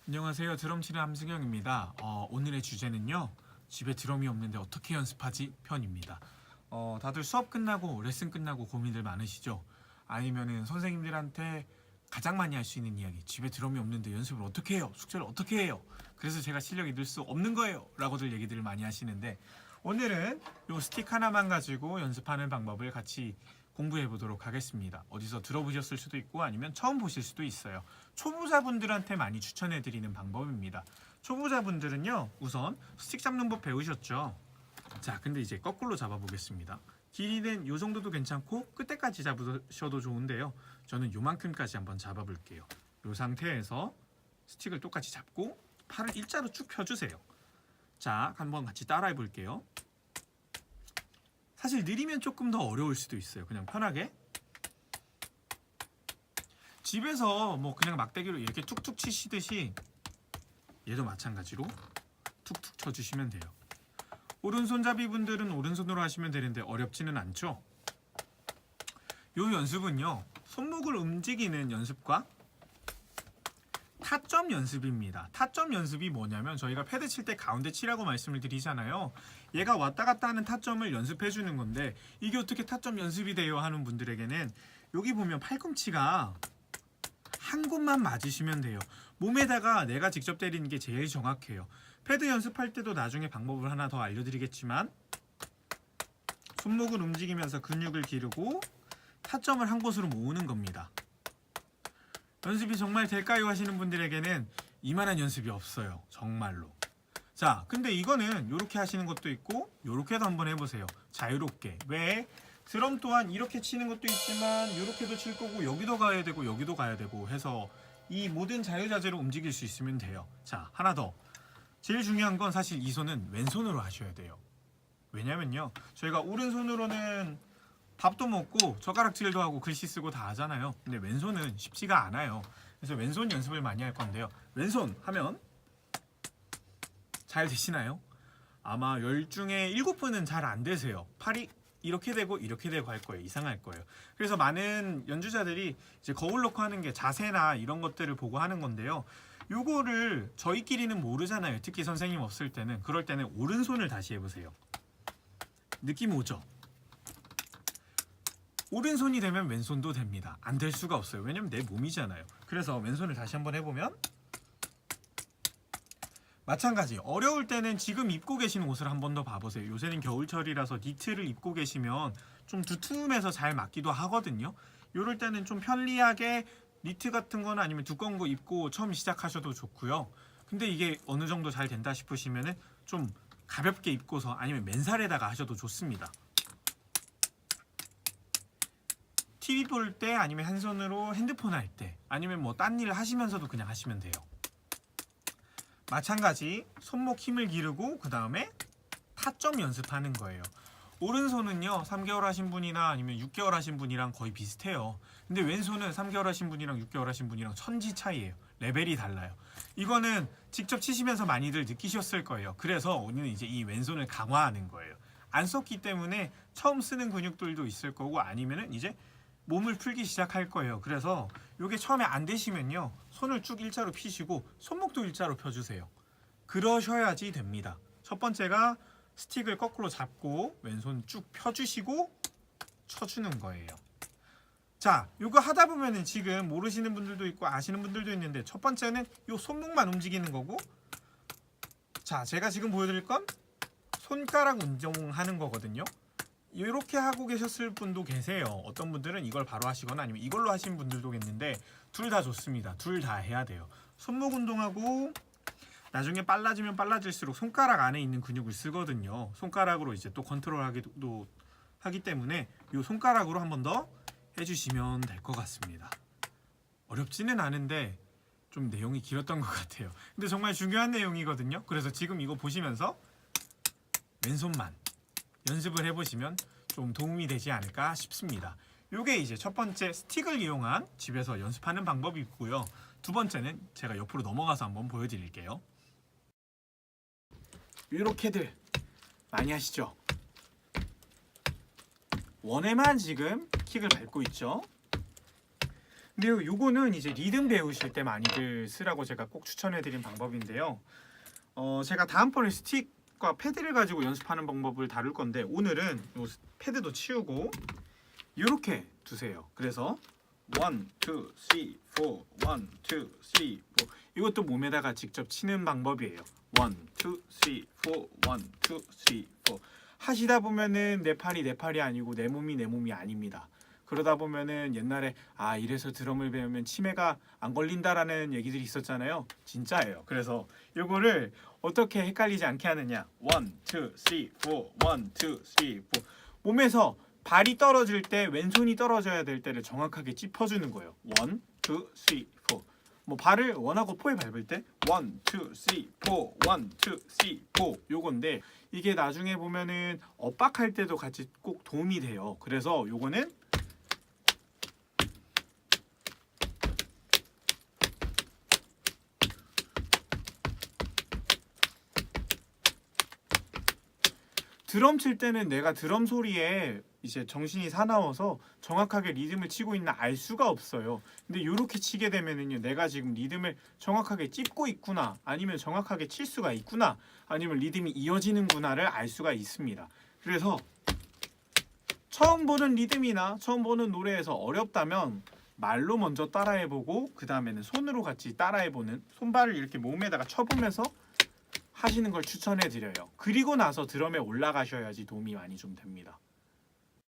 안녕하세요. 드럼 치는 함승영입니다. 오늘의 주제는요. 집에 드럼이 없는데 어떻게 연습하지? 편입니다. 다들 수업 끝나고 레슨 끝나고 고민들 많으시죠? 아니면은 선생님들한테 가장 많이 할 수 있는 이야기, 집에 드럼이 없는데 연습을 어떻게 해요? 숙제를 어떻게 해요? 그래서 제가 실력이 늘 수 없는 거예요 라고들 얘기들을 많이 하시는데, 오늘은 요 스틱 하나만 가지고 연습하는 방법을 같이 공부해 보도록 하겠습니다. 어디서 들어보셨을 수도 있고 아니면 처음 보실 수도 있어요. 초보자분들한테 많이 추천해 드리는 방법입니다. 초보자분들은요, 우선 스틱 잡는 법 배우셨죠? 자, 근데 이제 거꾸로 잡아 보겠습니다. 길이는 요 정도도 괜찮고 끝에까지 잡으셔도 좋은데요. 저는 요만큼까지 한번 잡아 볼게요. 요 상태에서 스틱을 똑같이 잡고 팔을 일자로 쭉 펴주세요. 자, 한번 같이 따라해 볼게요. 사실 느리면 조금 더 어려울 수도 있어요. 그냥 편하게 집에서 뭐 그냥 막대기로 이렇게 툭툭 치시듯이 얘도 마찬가지로 툭툭 쳐주시면 돼요. 오른손잡이 분들은 오른손으로 하시면 되는데 어렵지는 않죠. 요 연습은요, 손목을 움직이는 연습과 타점 연습입니다. 타점 연습이 뭐냐면, 저희가 패드 칠 때 가운데 치라고 말씀을 드리잖아요. 얘가 왔다 갔다 하는 타점을 연습해 주는 건데, 이게 어떻게 타점 연습이 돼요 하는 분들에게는 여기 보면 팔꿈치가 한 곳만 맞으시면 돼요. 몸에다가 내가 직접 때리는 게 제일 정확해요. 패드 연습할 때도 나중에 방법을 하나 더 알려드리겠지만, 손목을 움직이면서 근육을 기르고 타점을 한 곳으로 모으는 겁니다. 연습이 정말 될까요 하시는 분들에게는 이만한 연습이 없어요. 정말로. 자, 근데 이거는 이렇게 하시는 것도 있고 이렇게도 한번 해보세요. 자유롭게. 왜? 드럼 또한 이렇게 치는 것도 있지만 이렇게도 칠 거고 여기도 가야 되고 여기도 가야 되고 해서 이 모든 자유자재로 움직일 수 있으면 돼요. 자, 하나 더. 제일 중요한 건 사실 이 손은 왼손으로 하셔야 돼요. 왜냐면요, 저희가 오른손으로는 밥도 먹고 젓가락질도 하고 글씨 쓰고 다 하잖아요. 근데 왼손은 쉽지가 않아요. 그래서 왼손 연습을 많이 할 건데요. 왼손 하면 잘 되시나요? 아마 10 중에 7분은 잘 안 되세요. 팔이 이렇게 되고 이렇게 되고 할 거예요. 이상할 거예요. 그래서 많은 연주자들이 이제 거울 놓고 하는 게 자세나 이런 것들을 보고 하는 건데요. 요거를 저희끼리는 모르잖아요. 특히 선생님 없을 때는. 그럴 때는 오른손을 다시 해보세요. 느낌 오죠? 오른손이 되면 왼손도 됩니다. 안 될 수가 없어요. 왜냐면 내 몸이잖아요. 그래서 왼손을 다시 한번 해보면 마찬가지. 어려울 때는 지금 입고 계신 옷을 한 번 더 봐보세요. 요새는 겨울철이라서 니트를 입고 계시면 좀 두툼해서 잘 맞기도 하거든요. 이럴 때는 좀 편리하게 니트 같은 거나 아니면 두꺼운 거 입고 처음 시작하셔도 좋고요. 근데 이게 어느 정도 잘 된다 싶으시면은 좀 가볍게 입고서 아니면 맨살에다가 하셔도 좋습니다. TV 볼 때 아니면 한 손으로 핸드폰 할 때 아니면 뭐 딴 일 하시면서도 그냥 하시면 돼요. 마찬가지 손목 힘을 기르고 그 다음에 타점 연습하는 거예요. 오른손은요, 3개월 하신 분이나 아니면 6개월 하신 분이랑 거의 비슷해요. 근데 왼손은 3개월 하신 분이랑 6개월 하신 분이랑 천지 차이예요. 레벨이 달라요. 이거는 직접 치시면서 많이들 느끼셨을 거예요. 그래서 오늘은 이제 이 왼손을 강화하는 거예요. 안 썼기 때문에 처음 쓰는 근육들도 있을 거고 아니면은 이제 몸을 풀기 시작할 거예요. 그래서 이게 처음에 안 되시면요, 손을 쭉 일자로 피시고 손목도 일자로 펴주세요. 그러셔야지 됩니다. 첫 번째가 스틱을 거꾸로 잡고 왼손 쭉 펴주시고 쳐주는 거예요. 자, 이거 하다 보면은 지금 모르시는 분들도 있고 아시는 분들도 있는데, 첫 번째는 이 손목만 움직이는 거고, 자, 제가 지금 보여드릴 건 손가락 운동하는 거거든요. 이렇게 하고 계셨을 분도 계세요. 어떤 분들은 이걸 바로 하시거나 아니면 이걸로 하신 분들도 있는데, 둘 다 좋습니다. 둘 다 해야 돼요. 손목 운동하고 나중에 빨라지면 빨라질수록 손가락 안에 있는 근육을 쓰거든요. 손가락으로 이제 또 컨트롤하기도 하기 때문에 이 손가락으로 한 번 더 해주시면 될 것 같습니다. 어렵지는 않은데 좀 내용이 길었던 것 같아요. 근데 정말 중요한 내용이거든요. 그래서 지금 이거 보시면서 왼손만 연습을 해보시면 좀 도움이 되지 않을까 싶습니다. 이게 이제 첫 번째 스틱을 이용한 집에서 연습하는 방법이 있고요. 두 번째는 제가 옆으로 넘어가서 한번 보여드릴게요. 이렇게들 많이 하시죠? 원에만 지금 킥을 밟고 있죠? 근데 요거는 이제 리듬 배우실 때 많이들 쓰라고 제가 꼭 추천해드린 방법인데요. 제가 다음번에 스틱과 패드를 가지고 연습하는 방법을 다룰 건데 오늘은 요 패드도 치우고 이렇게 두세요. 그래서 1, 2, 3, 4, 1, 2, 3, 4 이것도 몸에다가 직접 치는 방법이에요. 1, 2, 3, 4, 1, 2, 3, 4 하시다 보면은 내 팔이 아니고 내 몸이 아닙니다. 그러다 보면은 옛날에 이래서 드럼을 배우면 치매가 안 걸린다라는 얘기들이 있었잖아요. 진짜예요. 그래서 요거를 어떻게 헷갈리지 않게 하느냐. 1, 2, 3, 4, 1, 2, 3, 4 몸에서 발이 떨어질 때 왼손이 떨어져야 될 때를 정확하게 짚어주는 거예요. 1, 2, 3, 4 뭐 발을 원하고 포에 밟을 때 1, 2, 3, 4 1, 2, 3, 4 요건데 이게 나중에 보면은 엇박할 때도 같이 꼭 도움이 돼요. 그래서 요거는 드럼 칠 때는 내가 드럼 소리에 이제 정신이 사나워서 정확하게 리듬을 치고 있나 알 수가 없어요. 근데 이렇게 치게 되면은요, 내가 지금 리듬을 정확하게 찝고 있구나, 아니면 정확하게 칠 수가 있구나, 아니면 리듬이 이어지는구나를 알 수가 있습니다. 그래서 처음 보는 리듬이나 처음 보는 노래에서 어렵다면 말로 먼저 따라해보고 그 다음에는 손으로 같이 따라해보는, 손발을 이렇게 몸에다가 쳐보면서 하시는 걸 추천해 드려요. 그리고 나서 드럼에 올라가셔야지 도움이 많이 좀 됩니다.